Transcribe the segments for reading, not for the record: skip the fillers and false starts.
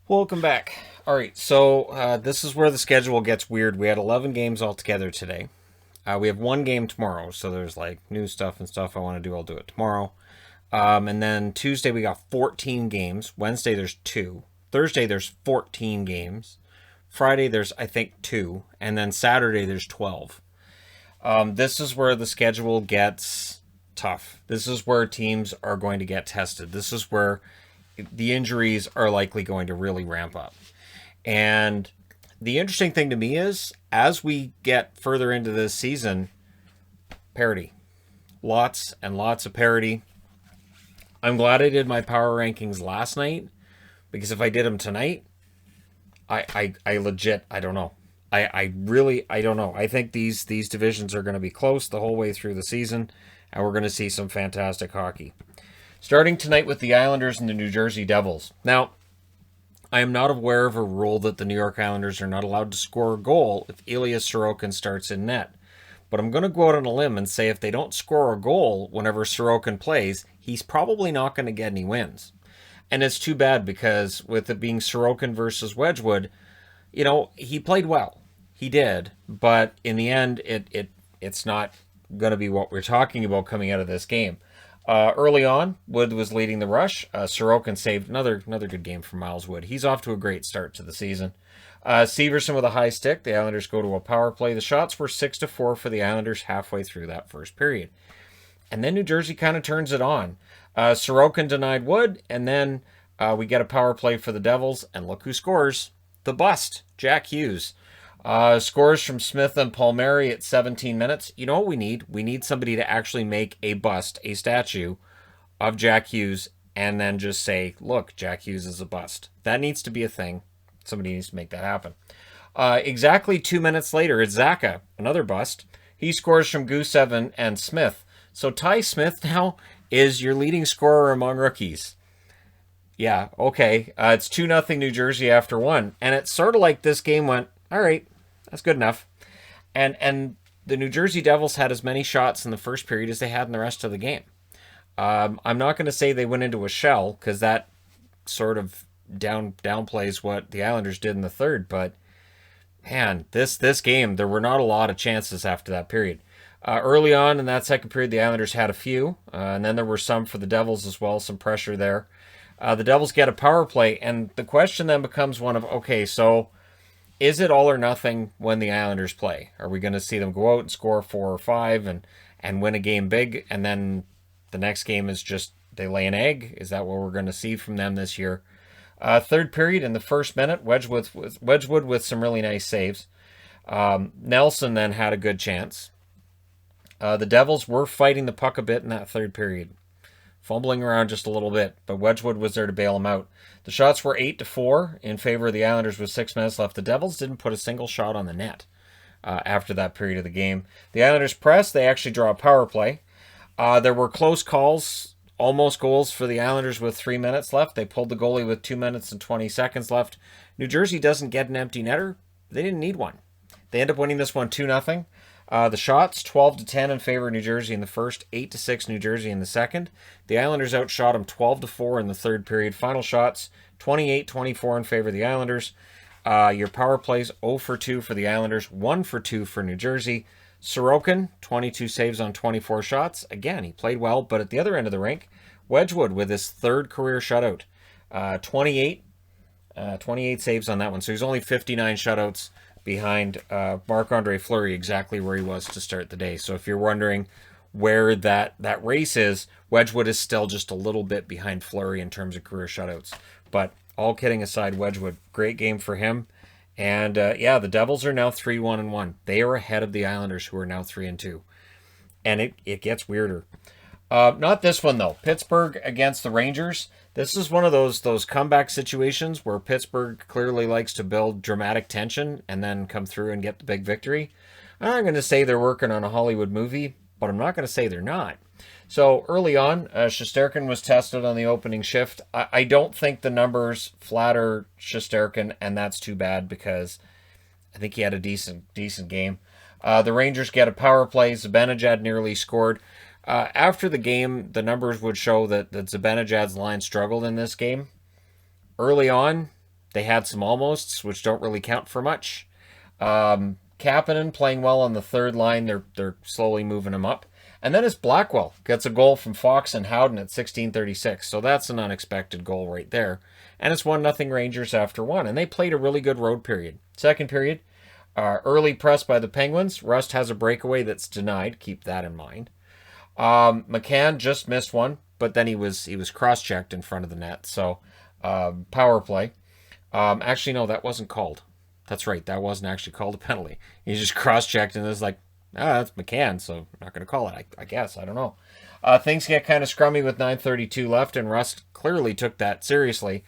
Welcome back. All right, so this is where the schedule gets weird. We had 11 games altogether today. We have one game tomorrow, so there's like new stuff and stuff I want to do. I'll do it tomorrow. And then Tuesday we got 14 games. Wednesday there's two. Thursday there's 14 games. Friday there's I think two, and then Saturday there's 12. This is where the schedule gets tough. This is where teams are going to get tested. This is where the injuries are likely going to really ramp up. And the interesting thing to me is, as we get further into this season, parity. Lots and lots of parity. I'm glad I did my power rankings last night, because if I did them tonight, I legit, I don't know. I don't know. I think these divisions are going to be close the whole way through the season, and we're going to see some fantastic hockey. Starting tonight with the Islanders and the New Jersey Devils. Now, I am not aware of a rule that the New York Islanders are not allowed to score a goal if Ilya Sorokin starts in net. But I'm going to go out on a limb and say if they don't score a goal whenever Sorokin plays, he's probably not going to get any wins. And it's too bad because with it being Sorokin versus Wedgwood, he played well. He did. But in the end, it's not going to be what we're talking about coming out of this game. Early on, Wood was leading the rush. Sorokin saved another good game for Miles Wood. He's off to a great start to the season. Severson with a high stick. The Islanders go to a power play. The shots were 6-4 for the Islanders halfway through that first period. And then New Jersey kind of turns it on. Sorokin denied Wood, and then we get a power play for the Devils, and look who scores. The bust, Jack Hughes. Scores from Smith and Palmieri at 17 minutes. You know what we need? We need somebody to actually make a bust, a statue of Jack Hughes, and then just say, look, Jack Hughes is a bust. That needs to be a thing. Somebody needs to make that happen. Exactly 2 minutes later, it's Zacha, another bust. He scores from Gusev and Smith. So Ty Smith now is your leading scorer among rookies. Yeah, okay. It's 2-0 New Jersey after one. And it's sort of like this game went, all right, that's good enough. And the New Jersey Devils had as many shots in the first period as they had in the rest of the game. I'm not going to say they went into a shell, because that sort of downplays what the Islanders did in the third. But man, this game, there were not a lot of chances after that period. Early on in that second period, the Islanders had a few, and then there were some for the Devils as well, some pressure there. The Devils get a power play, and the question then becomes one of, okay, so is it all or nothing when the Islanders play? Are we going to see them go out and score 4 or 5 and win a game big, and then the next game is just they lay an egg? Is that what we're going to see from them this year? Third period, in the first minute, Wedgwood with some really nice saves. Nelson then had a good chance. The Devils were fighting the puck a bit in that third period, fumbling around just a little bit, but Wedgwood was there to bail him out. The shots were 8-4 in favor of the Islanders with 6 minutes left. The Devils didn't put a single shot on the net after that period of the game. The Islanders press. They actually draw a power play. There were close calls, almost goals for the Islanders with 3 minutes left. They pulled the goalie with 2 minutes and 20 seconds left. New Jersey doesn't get an empty netter. They didn't need one. They end up winning this one 2-0. The shots, 12-10 in favor of New Jersey in the first, 8-6 New Jersey in the second. The Islanders outshot them 12-4 in the third period. Final shots, 28-24 in favor of the Islanders. Your power plays, 0-2 for the Islanders, 1-2 for New Jersey. Sorokin, 22 saves on 24 shots. Again, he played well, but at the other end of the rink, Wedgwood with his third career shutout. 28 saves on that one. So he's only 59 shutouts behind Marc-Andre Fleury, exactly where he was to start the day. So if you're wondering where that race is, Wedgwood is still just a little bit behind Fleury in terms of career shutouts. But all kidding aside, Wedgwood, great game for him. And the Devils are now 3-1-1. They are ahead of the Islanders, who are now 3-2. And it gets weirder. Not this one, though. Pittsburgh against the Rangers. This is one of those comeback situations where Pittsburgh clearly likes to build dramatic tension and then come through and get the big victory. I'm not going to say they're working on a Hollywood movie, but I'm not going to say they're not. So early on, Shesterkin was tested on the opening shift. I don't think the numbers flatter Shesterkin, and that's too bad because I think he had a decent game. The Rangers get a power play. Zibanejad nearly scored. After the game, the numbers would show that Zibanejad's line struggled in this game. Early on, They had some almosts, which don't really count for much. Kapanen playing well on the third line. They're slowly moving him up. And then it's Blackwell. Gets a goal from Fox and Howden at 16:36. So that's an unexpected goal right there. And it's 1-0 Rangers after one. And they played a really good road period. Second period, early press by the Penguins. Rust has a breakaway that's denied. Keep that in mind. McCann just missed one, but then he was cross-checked in front of the net. So power play. Actually, no, that wasn't called. That's right. That wasn't actually called a penalty. He just cross-checked and it was like, that's McCann, so I'm not going to call it, I guess. I don't know. Things get kind of scrummy with 9:32 left, and Rust clearly took that seriously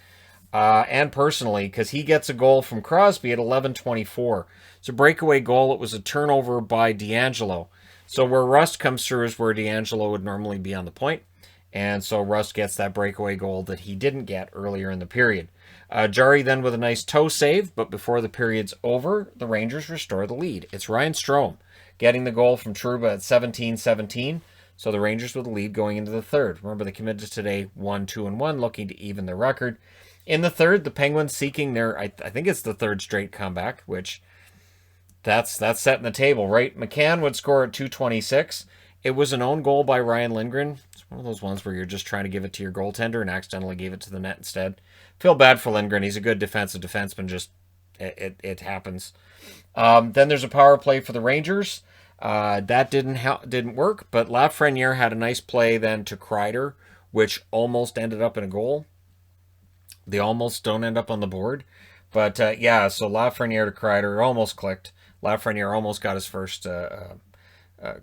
and personally, because he gets a goal from Crosby at 11:24. It's a breakaway goal. It was a turnover by D'Angelo. So where Rust comes through is where D'Angelo would normally be on the point, and so Rust gets that breakaway goal that he didn't get earlier in the period. Jarry then with a nice toe save, but before the period's over, the Rangers restore the lead. It's Ryan Strome getting the goal from Trouba at 17:17. So the Rangers with the lead going into the third. Remember, they committed today 1-2-1, looking to even their record. In the third, the Penguins seeking their, I think it's the third straight comeback, which that's setting the table, right? McCann would score at 2:26. It was an own goal by Ryan Lindgren. It's one of those ones where you're just trying to give it to your goaltender and accidentally gave it to the net instead. Feel bad for Lindgren. He's a good defensive defenseman. Just it happens. Then there's a power play for the Rangers. That didn't work, but Lafreniere had a nice play then to Kreider, which almost ended up in a goal. They almost don't end up on the board. But so Lafreniere to Kreider almost clicked. Lafreniere almost got his first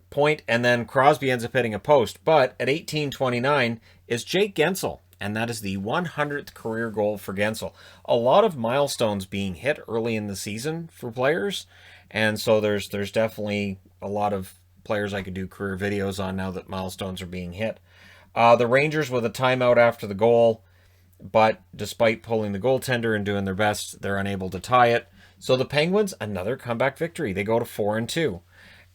point, and then Crosby ends up hitting a post. But at 18:29 is Jake Guentzel, and that is the 100th career goal for Guentzel. A lot of milestones being hit early in the season for players, and so there's definitely a lot of players I could do career videos on now that milestones are being hit. The Rangers with a timeout after the goal, but despite pulling the goaltender and doing their best, they're unable to tie it. So the Penguins, another comeback victory. They go to 4-2.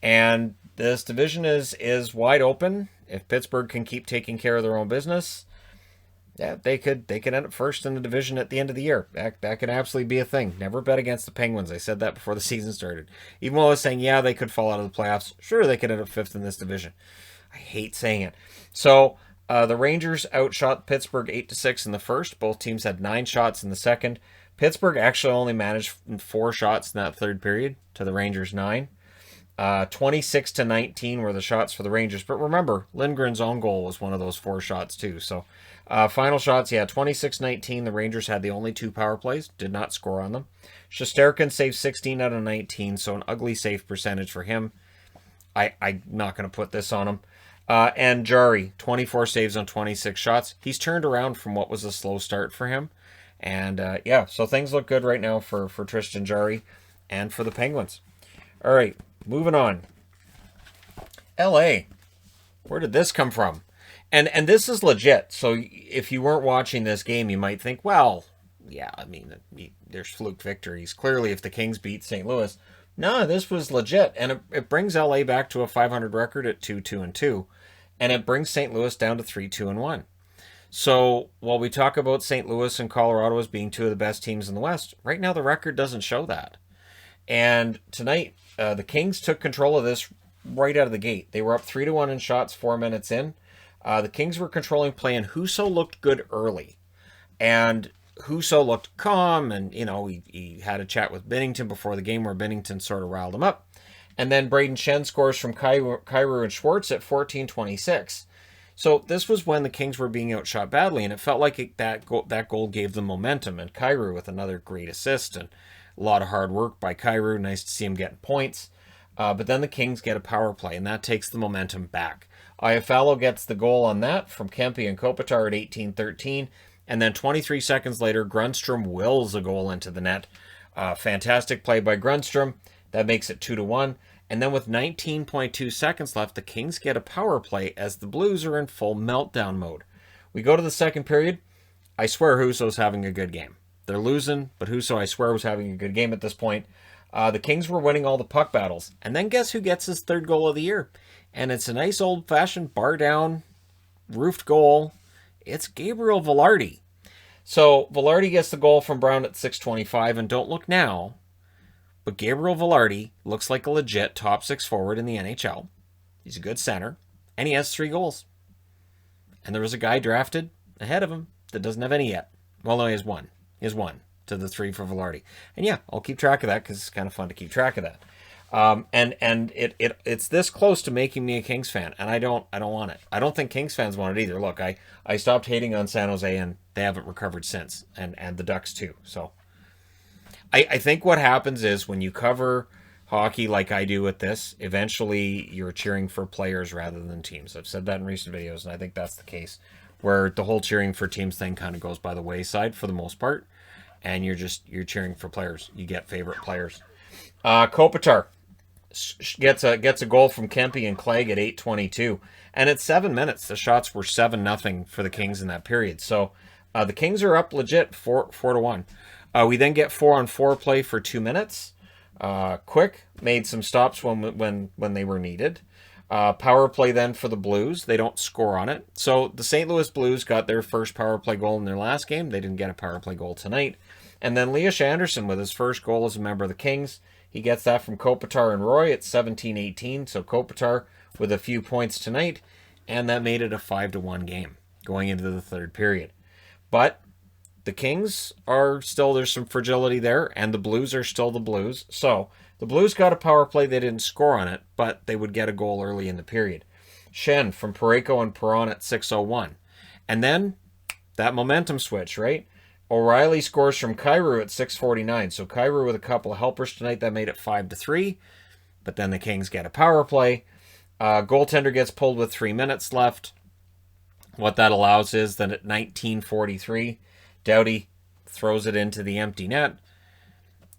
And this division is wide open. If Pittsburgh can keep taking care of their own business, yeah, they could end up first in the division at the end of the year. That could absolutely be a thing. Never bet against the Penguins. I said that before the season started. Even though I was saying, yeah, they could fall out of the playoffs. Sure, they could end up fifth in this division. I hate saying it. So the Rangers outshot Pittsburgh 8-6 in the first. Both teams had 9 shots in the second. Pittsburgh actually only managed 4 shots in that third period to the Rangers' 9. 26-19 were the shots for the Rangers. But remember, Lindgren's own goal was one of those 4 shots too. So final shots, 26-19. The Rangers had the only 2 power plays, did not score on them. Shesterkin saved 16 out of 19, so an ugly save percentage for him. I'm not going to put this on him. And Jarry, 24 saves on 26 shots. He's turned around from what was a slow start for him. And so things look good right now for Tristan Jarry and for the Penguins. All right, moving on. LA, where did this come from? And this is legit. So if you weren't watching this game, you might think, well, yeah, I mean, there's fluke victories. Clearly, if the Kings beat St. Louis, no, this was legit. And it brings LA back to a 500 record at 2-2-2. And it brings St. Louis down to 3-2-1. So while we talk about St. Louis and Colorado as being 2 of the best teams in the West, right now the record doesn't show that. And tonight, the Kings took control of this right out of the gate. They were up 3-1 in shots 4 minutes in. The Kings were controlling play, and Husso looked good early. And Husso looked calm, and, he had a chat with Binnington before the game where Binnington sort of riled him up. And then Braden Shen scores from Kyrou and Schwartz at 14:26. So this was when the Kings were being outshot badly, and it felt like that goal gave them momentum. And Kyrou with another great assist, and a lot of hard work by Kyrou. Nice to see him getting points. But then the Kings get a power play, and that takes the momentum back. Iafallo gets the goal on that from Kempe and Kopitar at 18:13. And then 23 seconds later, Grundstrom wills a goal into the net. Fantastic play by Grundstrom. That makes it 2-1. And then with 19.2 seconds left, the Kings get a power play as the Blues are in full meltdown mode. We go to the second period. I swear Husso's having a good game. They're losing, but Husso, I swear, was having a good game at this point. The Kings were winning all the puck battles. And then guess who gets his 3rd goal of the year? And it's a nice old-fashioned bar-down, roofed goal. It's Gabriel Velarde. So Velarde gets the goal from Brown at 6:25, and don't look now, but Gabriel Velarde looks like a legit top 6 forward in the NHL. He's a good center, and he has 3 goals. And there was a guy drafted ahead of him that doesn't have any yet. Well, no, he has one. He has 1 to the 3 for Velarde. And yeah, I'll keep track of that because it's kind of fun to keep track of that. And it's this close to making me a Kings fan, and I don't want it. I don't think Kings fans want it either. Look, I stopped hating on San Jose, and they haven't recovered since, and the Ducks too. So I think what happens is when you cover hockey like I do with this, eventually you're cheering for players rather than teams. I've said that in recent videos, and I think that's the case, where the whole cheering for teams thing kind of goes by the wayside for the most part, and you're cheering for players. You get favorite players. Kopitar gets a goal from Kempe and Clegg at 8:22, and at 7 minutes the shots were 7-0 for the Kings in that period. So the Kings are up legit 4-1. We then get 4-on-4 play for 2 minutes. Quick made some stops when they were needed. Power play then for the Blues. They don't score on it. So the St. Louis Blues got their first power play goal in their last game. They didn't get a power play goal tonight. And then Elias Anderson with his first goal as a member of the Kings. He gets that from Kopitar and Roy at 17-18. So Kopitar with a few points tonight. And that made it a 5-1 game going into the third period. But the Kings are still, there's some fragility there, and the Blues are still the Blues. So the Blues got a power play. They didn't score on it, but they would get a goal early in the period. Shen from Parayko and Perron at 6:01. And then that momentum switch, right? O'Reilly scores from Kyrou at 6:49. So Kyrou with a couple of helpers tonight, that made it 5-3. But then the Kings get a power play. Goaltender gets pulled with 3 minutes left. What that allows is that at 19:43, Doughty throws it into the empty net,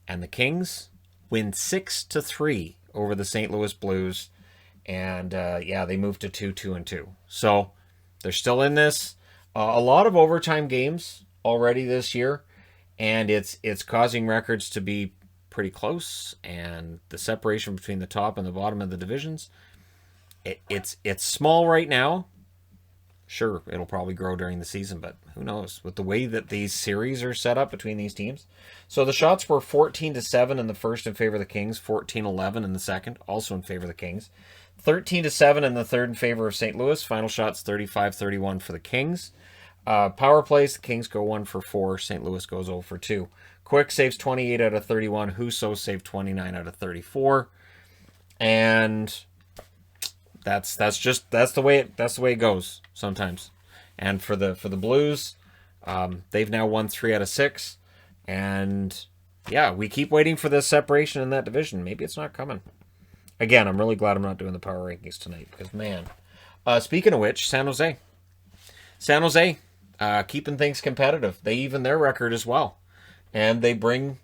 and the Kings win 6-3 over the St. Louis Blues, and they move to 2-2-2. So they're still in this. A lot of overtime games already this year, and it's causing records to be pretty close, and the separation between the top and the bottom of the divisions, it's small right now. Sure, it'll probably grow during the season, but who knows with the way that these series are set up between these teams. So the shots were 14-7 in the first in favor of the Kings, 14-11 in the second, also in favor of the Kings, 13-7 in the third in favor of St. Louis. Final shots 35-31 for the Kings. Power plays, the Kings go 1 for 4, St. Louis goes 0 for 2. Quick saves 28 out of 31, Husso saved 29 out of 34, and that's the way it goes sometimes. And for the Blues, they've now won 3 out of 6, and yeah, we keep waiting for this separation in that division. Maybe it's not coming. Again, I'm really glad I'm not doing the power rankings tonight because man. Speaking of which, San Jose, keeping things competitive. They even their record as well, and they bring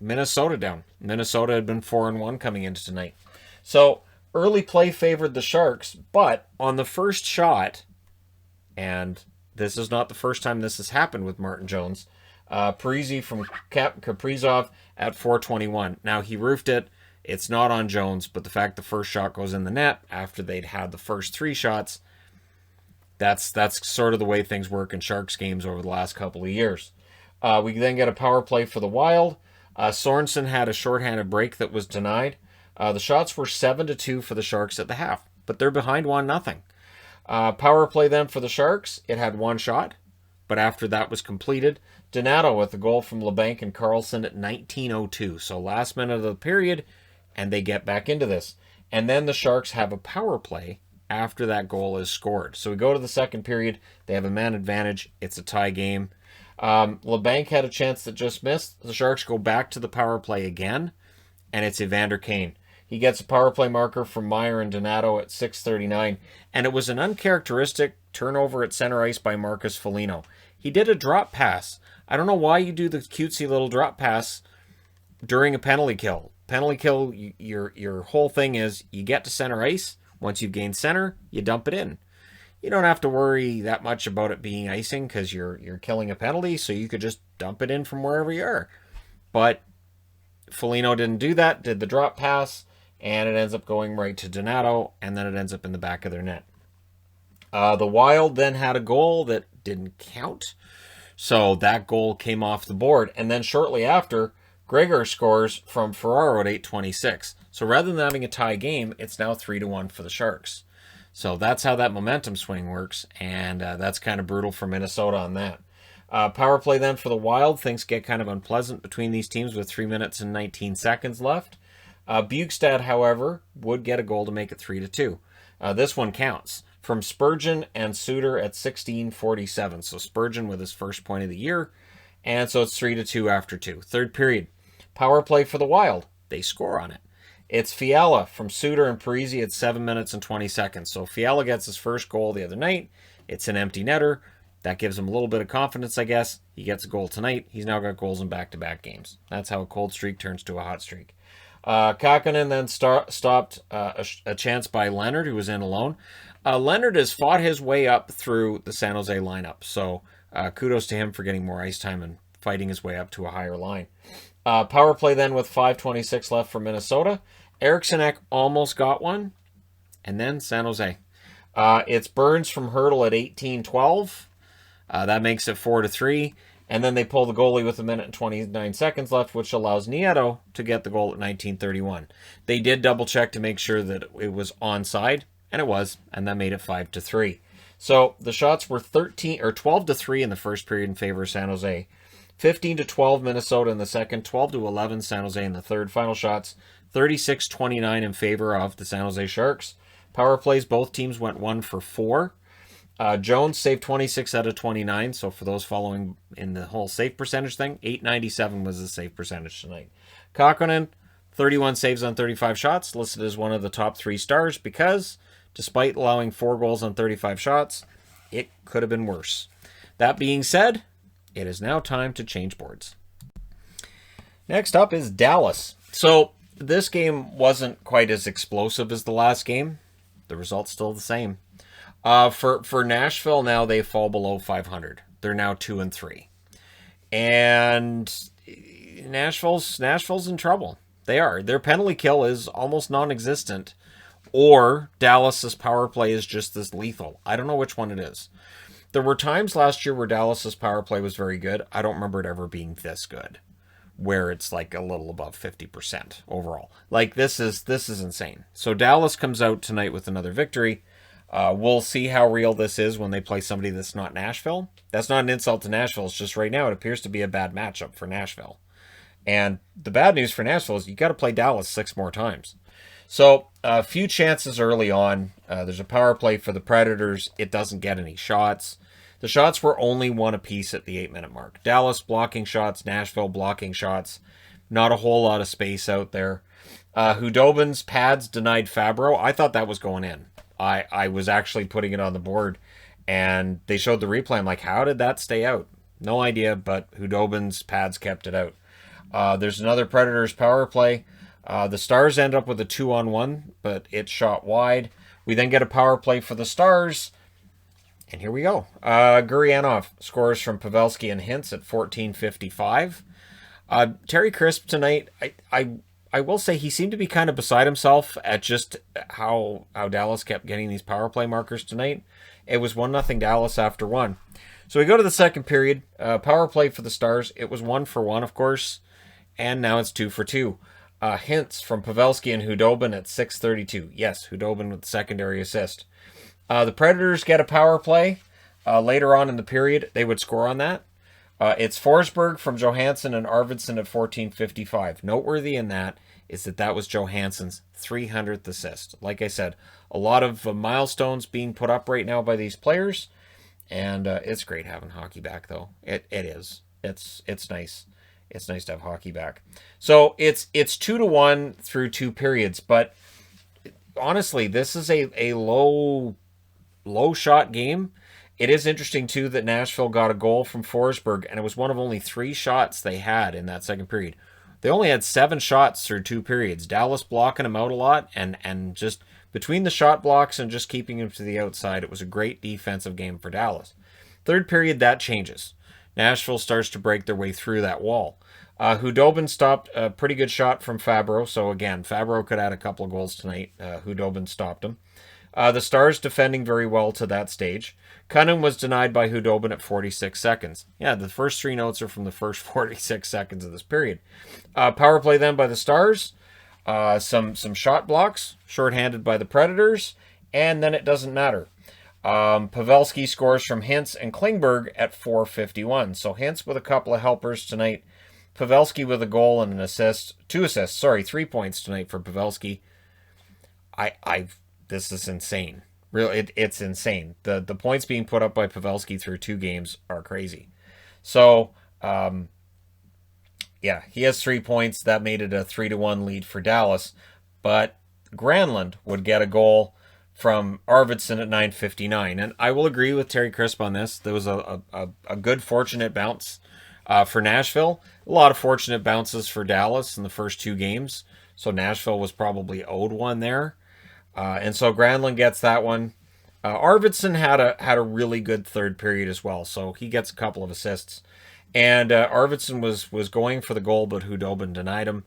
Minnesota down. Minnesota had been 4-1 coming into tonight, so early play favored the Sharks, but on the first shot, and this is not the first time this has happened with Martin Jones, Parise from Kaprizov at 4:21. Now, he roofed it. It's not on Jones, but the fact the first shot goes in the net after they'd had the first 3 shots, that's sort of the way things work in Sharks games over the last couple of years. We then get a power play for the Wild. Sorensen had a shorthanded break that was denied. The shots were 7-2 for the Sharks at the half, but they're behind 1-0. Power play then for the Sharks. It had 1 shot, but after that was completed, Donato with a goal from LeBanc and Carlson at 19:02. So last minute of the period, and they get back into this. And then the Sharks have a power play after that goal is scored. So we go to the second period. They have a man advantage. It's a tie game. LeBanc had a chance that just missed. The Sharks go back to the power play again, and it's Evander Kane. He gets a power play marker from Meyer and Donato at 6:39, and it was an uncharacteristic turnover at center ice by Marcus Foligno. He did a drop pass. I don't know why you do the cutesy little drop pass during a penalty kill. Penalty kill, your whole thing is you get to center ice. Once you've gained center, you dump it in. You don't have to worry that much about it being icing because you're killing a penalty, so you could just dump it in from wherever you are. But Foligno didn't do that, did the drop pass, and it ends up going right to Donato, and then it ends up in the back of their net. The Wild then had a goal that didn't count. So that goal came off the board. And then shortly after, Gregor scores from Ferraro at 8:26. So rather than having a tie game, it's now 3-1 for the Sharks. So that's how that momentum swing works, and that's kind of brutal for Minnesota on that. Power play then for the Wild. Things get kind of unpleasant between these teams with 3 minutes and 19 seconds left. Bjugstad, however, would get a goal to make it 3-2. This one counts from Spurgeon and Suter at 16:47. So Spurgeon with his first point of the year, and so it's 3-2 after 2. Third period, power play for the Wild. They score on it. It's Fiala from Suter and Parisi at 7 minutes and 20 seconds. So Fiala gets his first goal the other night. It's an empty netter. That gives him a little bit of confidence, I guess. He gets a goal tonight. He's now got goals in back-to-back games. That's how a cold streak turns to a hot streak. Kakkonen then stopped a chance by Leonard, who was in alone. Leonard has fought his way up through the San Jose lineup. So kudos to him for getting more ice time and fighting his way up to a higher line. Power play then with 5:26 left for Minnesota. Eriksson almost got one. And then San Jose. It's Burns from Hurdle at 18:12. That makes it 4-3. And then they pull the goalie with 1 minute and 29 seconds left, which allows Nieto to get the goal at 19:31. They did double check to make sure that it was onside, and it was, and that made it 5-3. So the shots were 12-3 in the first period in favor of San Jose. 15-12 Minnesota in the second, 12-11 San Jose in the third. Final shots, 36-29 in favor of the San Jose Sharks. Power plays, both teams went 1 for 4. Jones saved 26 out of 29, so for those following in the whole save percentage thing, 897 was the save percentage tonight. Kakkonen, 31 saves on 35 shots, listed as one of the top 3 stars because, despite allowing 4 goals on 35 shots, it could have been worse. That being said, it is now time to change boards. Next up is Dallas. So this game wasn't quite as explosive as the last game. The result's still the same. For Nashville now, they fall below 500. They're now 2-3. And Nashville's in trouble. They are. Their penalty kill is almost non-existent. Or Dallas's power play is just as lethal. I don't know which one it is. There were times last year where Dallas's power play was very good. I don't remember it ever being this good, where it's like a little above 50% overall. Like this is insane. So Dallas comes out tonight with another victory. We'll see how real this is when they play somebody that's not Nashville. That's not an insult to Nashville. It's just right now it appears to be a bad matchup for Nashville. And the bad news for Nashville is you got to play Dallas 6 more times. So a few chances early on. There's a power play for the Predators. It doesn't get any shots. The shots were only 1 apiece at the 8-minute mark. Dallas blocking shots, Nashville blocking shots. Not a whole lot of space out there. Hudobin's pads denied Fabro. I thought that was going in. I was actually putting it on the board, and they showed the replay. I'm like, how did that stay out? No idea, but Hudobin's pads kept it out. There's another Predators power play. The Stars end up with a 2-on-1, but it's shot wide. We then get a power play for the Stars, and here we go. Gurianov scores from Pavelski and Hintz at 14:55. Terry Crisp tonight, I will say he seemed to be kind of beside himself at just how Dallas kept getting these power play markers tonight. It was 1-0 Dallas after 1. So we go to the second period. Power play for the Stars. It was 1 for 1, of course, and now it's 2 for 2. Hints from Pavelski and Hudobin at 6:32. Yes, Hudobin with the secondary assist. The Predators get a power play later on in the period. They would score on that. It's Forsberg from Johansson and Arvidsson at 14:55. Noteworthy in that is that was Johansson's 300th assist. Like I said, a lot of milestones being put up right now by these players, and it's great having hockey back, though. It is. It's nice. It's nice to have hockey back. So it's 2-1 through 2 periods, but honestly, this is a low shot game. It is interesting, too, that Nashville got a goal from Forsberg, and it was one of only 3 shots they had in that second period. They only had 7 shots through 2 periods. Dallas blocking him out a lot, and just between the shot blocks and just keeping him to the outside, it was a great defensive game for Dallas. Third period, that changes. Nashville starts to break their way through that wall. Hudobin stopped a pretty good shot from Fabro, so again, Fabro could add a couple of goals tonight. Hudobin stopped him. The Stars defending very well to that stage. Cunningham was denied by Hudobin at 46 seconds. Yeah, the first 3 notes are from the first 46 seconds of this period. Power play then by the Stars. Some shot blocks, shorthanded by the Predators, and then it doesn't matter. Pavelski scores from Hintz and Klingberg at 4:51. So Hintz with a couple of helpers tonight. Pavelski with a goal and an assist. 2 assists, 3 points tonight for Pavelski. This is insane. Really, it's insane. The points being put up by Pavelski through 2 games are crazy. So, yeah, he has 3 points. That made it a 3-1 lead for Dallas. But Granlund would get a goal from Arvidsson at 9:59. And I will agree with Terry Crisp on this. There was a good, fortunate bounce for Nashville. A lot of fortunate bounces for Dallas in the first 2 games. So Nashville was probably owed one there. And so Granlund gets that one. Arvidsson had a really good third period as well, so he gets a couple of assists. And Arvidsson was going for the goal, but Hudobin denied him.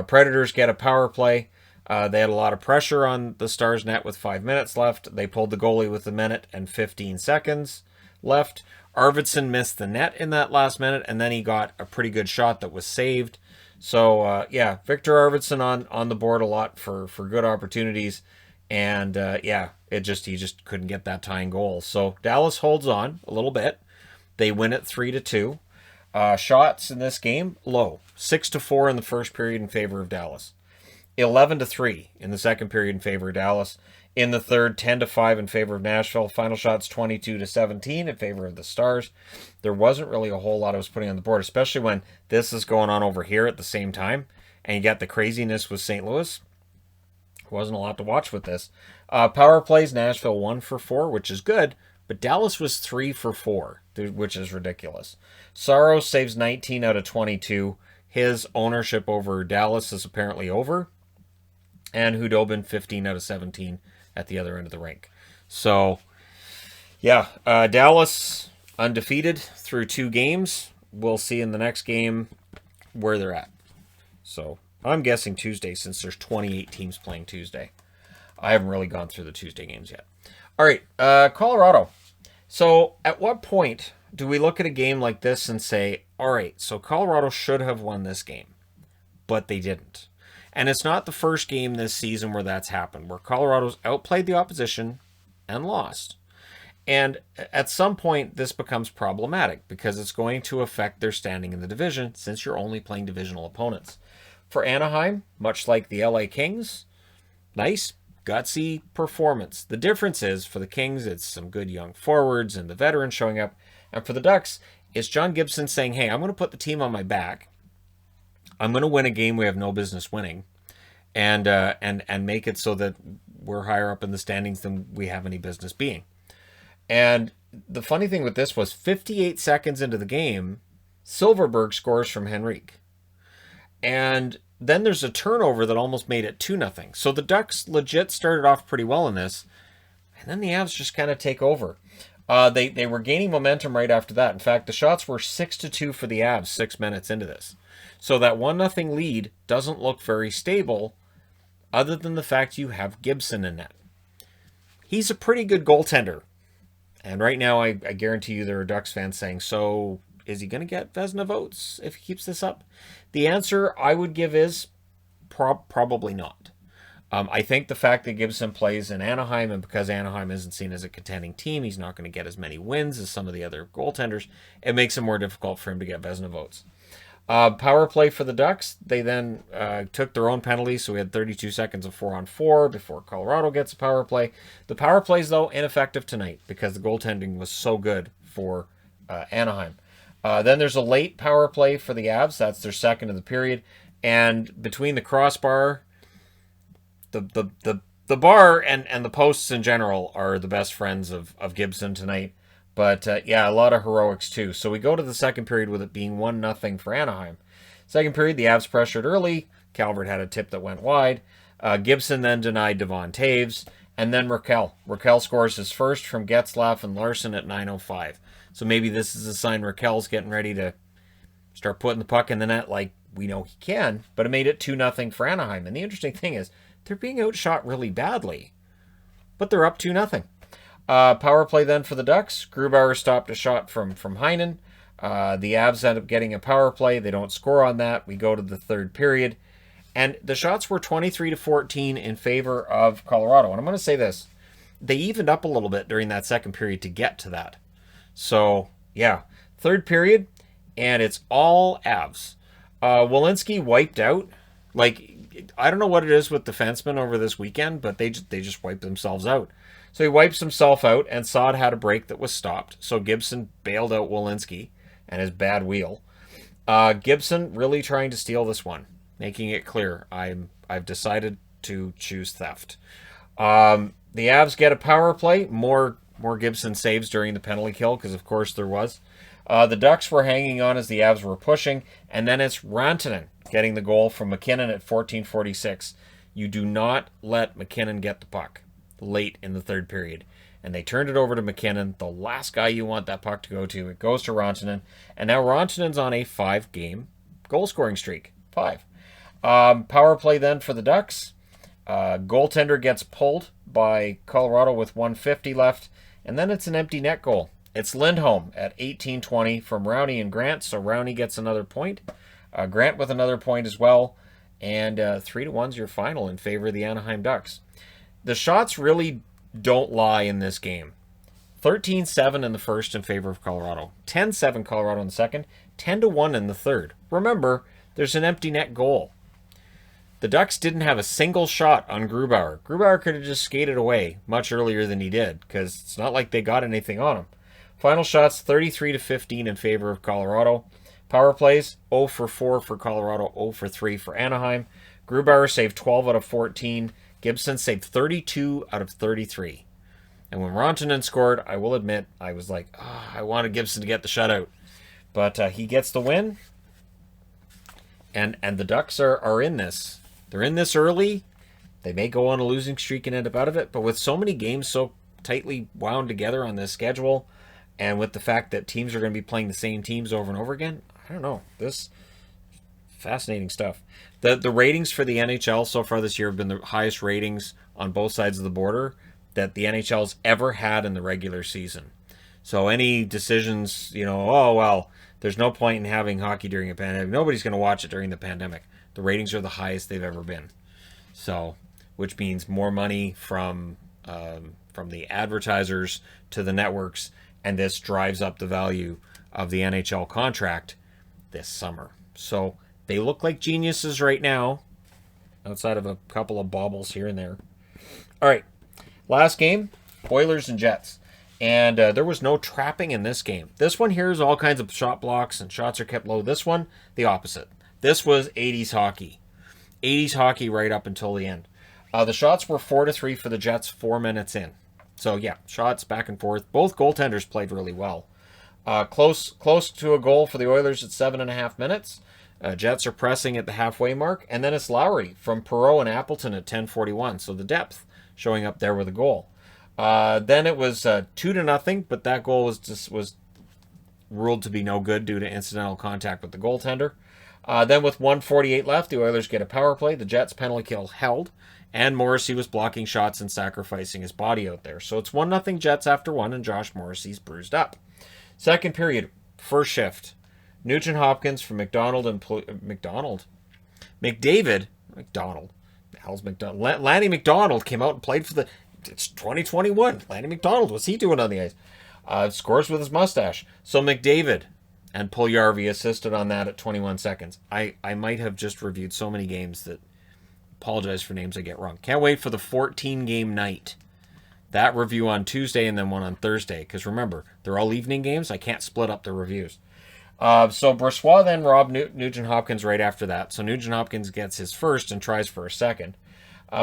Predators get a power play. They had a lot of pressure on the Stars net with 5 minutes left. They pulled the goalie with 1 minute and 15 seconds left. Arvidsson missed the net in that last minute, and then he got a pretty good shot that was saved. So, yeah, Victor Arvidsson on the board a lot for good opportunities. And, yeah, he just couldn't get that tying goal. So Dallas holds on a little bit. They win it 3-2. Shots in this game, low. 6-4 in the first period in favor of Dallas. 11-3 in the second period in favor of Dallas. In the third, 10-5 in favor of Nashville. Final shots, 22-17 in favor of the Stars. There wasn't really a whole lot I was putting on the board, especially when this is going on over here at the same time. And you got the craziness with St. Louis. Wasn't a lot to watch with this. Power plays, Nashville 1 for 4, which is good. But Dallas was 3 for 4, which is ridiculous. Saros saves 19 out of 22. His ownership over Dallas is apparently over. And Hudobin 15 out of 17 at the other end of the rink. So, yeah, Dallas undefeated through 2 games. We'll see in the next game where they're at. So, I'm guessing Tuesday since there's 28 teams playing Tuesday. I haven't really gone through the Tuesday games yet. All right, Colorado. So, at what point do we look at a game like this and say, all right, so Colorado should have won this game, but they didn't. And it's not the first game this season where that's happened, where Colorado's outplayed the opposition and lost. And at some point, this becomes problematic because it's going to affect their standing in the division since you're only playing divisional opponents. For Anaheim, much like the LA Kings, nice, gutsy performance. The difference is, for the Kings, it's some good young forwards and the veterans showing up. And for the Ducks, it's John Gibson saying, hey, I'm going to put the team on my back. I'm going to win a game we have no business winning, and make it so that we're higher up in the standings than we have any business being. And the funny thing with this was 58 seconds into the game, Silverberg scores from Henrique. And then there's a turnover that almost made it 2-0. So the Ducks legit started off pretty well in this, and then the Avs just kind of take over. They were gaining momentum right after that. In fact, the shots were 6-2 for the Avs 6 minutes into this. So that 1-0 lead doesn't look very stable other than the fact you have Gibson in net. He's a pretty good goaltender. And right now, I guarantee you there are Ducks fans saying, so is he going to get Vezina votes if he keeps this up? The answer I would give is probably not. I think the fact that Gibson plays in Anaheim, and because Anaheim isn't seen as a contending team, he's not going to get as many wins as some of the other goaltenders. It makes it more difficult for him to get Vezina votes. Power play for the Ducks. They then took their own penalties, so we had 32 seconds of 4-on-4 before Colorado gets a power play. The power plays, though, ineffective tonight because the goaltending was so good for Anaheim. Then there's a late power play for the Avs. That's their second of the period. And between the crossbar, the bar and the posts in general are the best friends of Gibson tonight. But, yeah, a lot of heroics, too. So we go to the second period with it being 1-0 for Anaheim. Second period, the Avs pressured early. Calvert had a tip that went wide. Gibson then denied Devon Taves. And then Raquel. Raquel scores his first from Getzlaf and Larson at 9:05. So maybe this is a sign Raquel's getting ready to start putting the puck in the net like we know he can. But it made it 2-0 for Anaheim. And the interesting thing is, they're being outshot really badly. but they're up 2-0. Power play then for the Ducks. Grubauer stopped a shot from Heinen. The Avs end up getting a power play. They don't score on that. We go to the third period. And the shots were 23-14 in favor of Colorado. And I'm going to say this. They evened up a little bit during that second period to get to that. So, yeah. Third period, and it's all Avs. Welinski wiped out. Like, I don't know what it is with defensemen over this weekend, but they just wiped themselves out. So he wipes himself out, and Saad had a break that was stopped. So Gibson bailed out Welinski and his bad wheel. Gibson really trying to steal this one, making it clear I've decided to choose theft. The Avs get a power play. More Gibson saves during the penalty kill, because of course there was. The Ducks were hanging on as the Avs were pushing, and then it's Rantanen getting the goal from McKinnon at 14:46. You do not let McKinnon get the puck late in the third period. And they turned it over to McKinnon, the last guy you want that puck to go to. It goes to Rantanen, and now Rantanen's on a 5-game goal-scoring streak. 5. Power play then for the Ducks. Goaltender gets pulled by Colorado with 1:50 left, and then it's an empty net goal. It's Lindholm at 18:20 from Rowney and Grant, so Rowney gets another point. Grant with another point as well, and 3-1's your final in favor of the Anaheim Ducks. The shots really don't lie in this game. 13-7 in the first in favor of Colorado. 10-7 Colorado in the second. 10-1 in the third. Remember, there's an empty net goal. The Ducks didn't have a single shot on Grubauer. Grubauer could have just skated away much earlier than he did, because it's not like they got anything on him. Final shots, 33-15 in favor of Colorado. Power plays, 0 for 4 for Colorado, 0 for 3 for Anaheim. Grubauer saved 12 out of 14. Gibson saved 32 out of 33. And when Rantanen scored, I will admit, I was like, I wanted Gibson to get the shutout. But he gets the win. And the Ducks are in this. They're in this early. They may go on a losing streak and end up out of it. But with so many games so tightly wound together on this schedule, and with the fact that teams are going to be playing the same teams over and over again, I don't know. This fascinating stuff. The ratings for the NHL so far this year have been the highest ratings on both sides of the border that the NHL's ever had in the regular season. So any decisions, there's no point in having hockey during a pandemic. Nobody's going to watch it during the pandemic. The ratings are the highest they've ever been. So, which means more money from the advertisers to the networks, and this drives up the value of the NHL contract this summer. So they look like geniuses right now, outside of a couple of baubles here and there. All right, last game, Oilers and Jets. And there was no trapping in this game. This one here is all kinds of shot blocks and shots are kept low. This one, the opposite. This was 80s hockey. 80s hockey right up until the end. The shots were 4-3 for the Jets 4 minutes in. So, yeah, shots back and forth. Both goaltenders played really well. Close to a goal for the Oilers at 7.5 minutes. Jets are pressing at the halfway mark. And then it's Lowry from Perreault and Appleton at 10:41. So the depth showing up there with a goal. Then it was 2-0, but that goal was ruled to be no good due to incidental contact with the goaltender. Then with 1:48 left, the Oilers get a power play. The Jets' penalty kill held, and Morrissey was blocking shots and sacrificing his body out there. So it's 1-0 Jets after 1, and Josh Morrissey's bruised up. Second period, first shift. Nugent Hopkins from McDavid. Lanny McDonald came out and played for the... It's 2021. Lanny McDonald, what's he doing on the ice? Scores with his mustache. So McDavid and Puljujarvi assisted on that at 21 seconds. I might have just reviewed so many games that apologize for names I get wrong. Can't wait for the 14-game night. That review on Tuesday and then one on Thursday. Because remember, they're all evening games. I can't split up the reviews. So Brossoit then robbed Nugent Hopkins right after that. So Nugent Hopkins gets his first and tries for a second.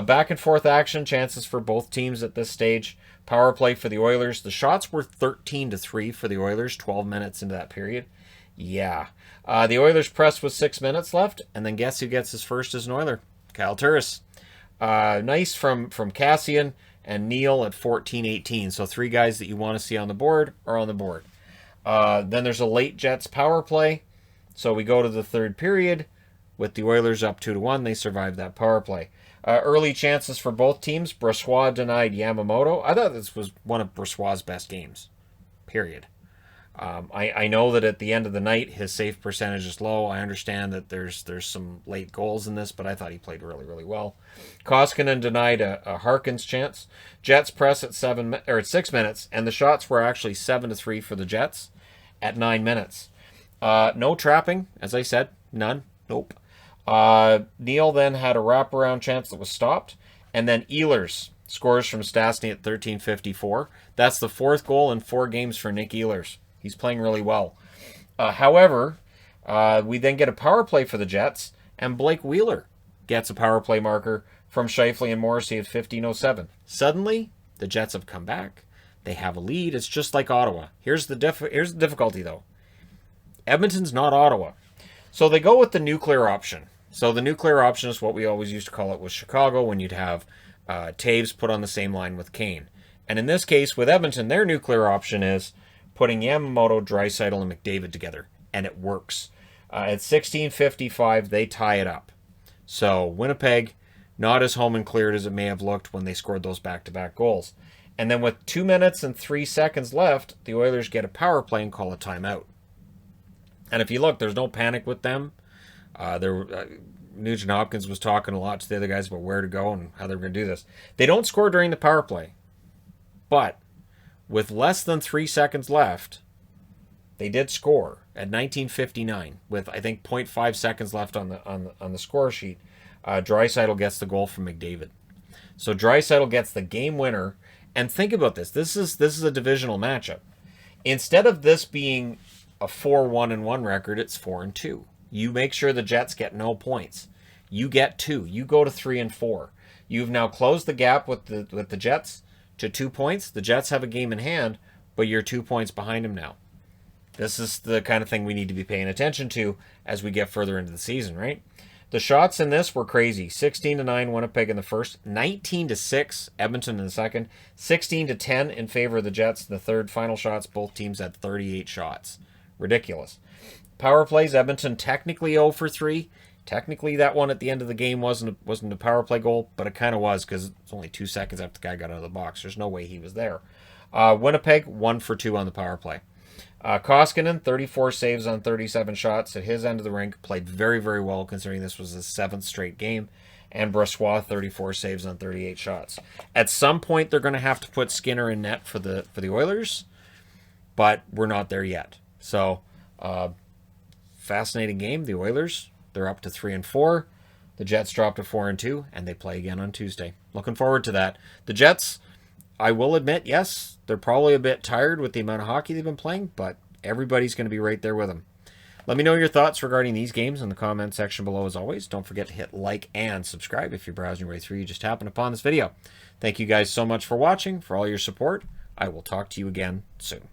Back and forth action, chances for both teams at this stage. Power play for the Oilers. The shots were 13-3 for the Oilers, 12 minutes into that period. Yeah. The Oilers pressed with 6 minutes left, and then guess who gets his first as an Oiler? Kyle Turris. Nice from Cassian and Neal at 14-18. So 3 guys that you want to see on the board are on the board. Then there's a late Jets power play. So we go to the third period With the Oilers up 2-1, they survived that power play. Early chances for both teams. Brossoit denied Yamamoto. I thought this was one of Brossoit's best games. Period. I know that at the end of the night, his save percentage is low. I understand that there's some late goals in this, but I thought he played really, really well. Koskinen denied a Harkins chance. Jets press at 6 minutes, and the shots were actually 7-3 for the Jets at 9 minutes. No trapping, as I said, none. Nope. Neal then had a wraparound chance that was stopped, and then Ehlers scores from Stastny at 13:54. That's the 4th goal in 4 games for Nick Ehlers. He's playing really well. However, we then get a power play for the Jets, and Blake Wheeler gets a power play marker from Scheifele and Morrissey at 15:07. Suddenly, the Jets have come back. They have a lead. It's just like Ottawa. Here's the difficulty, though. Edmonton's not Ottawa. So they go with the nuclear option. So the nuclear option is what we always used to call it with Chicago, when you'd have Taves put on the same line with Kane. And in this case, with Edmonton, their nuclear option is putting Yamamoto, Draisaitl, and McDavid together, and it works. At 16:55, they tie it up. So Winnipeg, not as home and cleared as it may have looked when they scored those back-to-back goals. And then with 2 minutes and 3 seconds left, the Oilers get a power play and call a timeout. And if you look, there's no panic with them. Nugent Hopkins was talking a lot to the other guys about where to go and how they're going to do this. They don't score during the power play, but with less than 3 seconds left, they did score at 19:59 with, I think, 0.5 seconds left on the score sheet. Draisaitl gets the goal from McDavid. So Draisaitl gets the game winner. And think about this. This is a divisional matchup. Instead of this being a 4-1-1 record, it's 4-2. You make sure the Jets get no points. You get 2. You go to 3-4. You've now closed the gap with the Jets to 2 points. The Jets have a game in hand, but you're 2 points behind them now. This is the kind of thing we need to be paying attention to as we get further into the season, right? The shots in this were crazy. 16-9 Winnipeg in the first, 19-6 Edmonton in the second, 16-10 in favor of the Jets in the third. Final shots, both teams had 38 shots. Ridiculous. Power plays, Edmonton technically 0 for 3. Technically, that one at the end of the game wasn't a power play goal, but it kind of was because it's only 2 seconds after the guy got out of the box. There's no way he was there. Winnipeg, 1 for 2 on the power play. Koskinen, 34 saves on 37 shots at his end of the rink. Played very, very well considering this was his 7th straight game. And Brossoit, 34 saves on 38 shots. At some point, they're going to have to put Skinner in net for the Oilers, but we're not there yet. So, fascinating game. The Oilers, they're up to 3-4. The Jets dropped to 4-2, and they play again on Tuesday. Looking forward to that. The Jets, I will admit, yes, they're probably a bit tired with the amount of hockey they've been playing, but everybody's going to be right there with them. Let me know your thoughts regarding these games in the comment section below as always. Don't forget to hit like and subscribe if you're browsing your way through. You just happened upon this video. Thank you guys so much for watching, for all your support. I will talk to you again soon.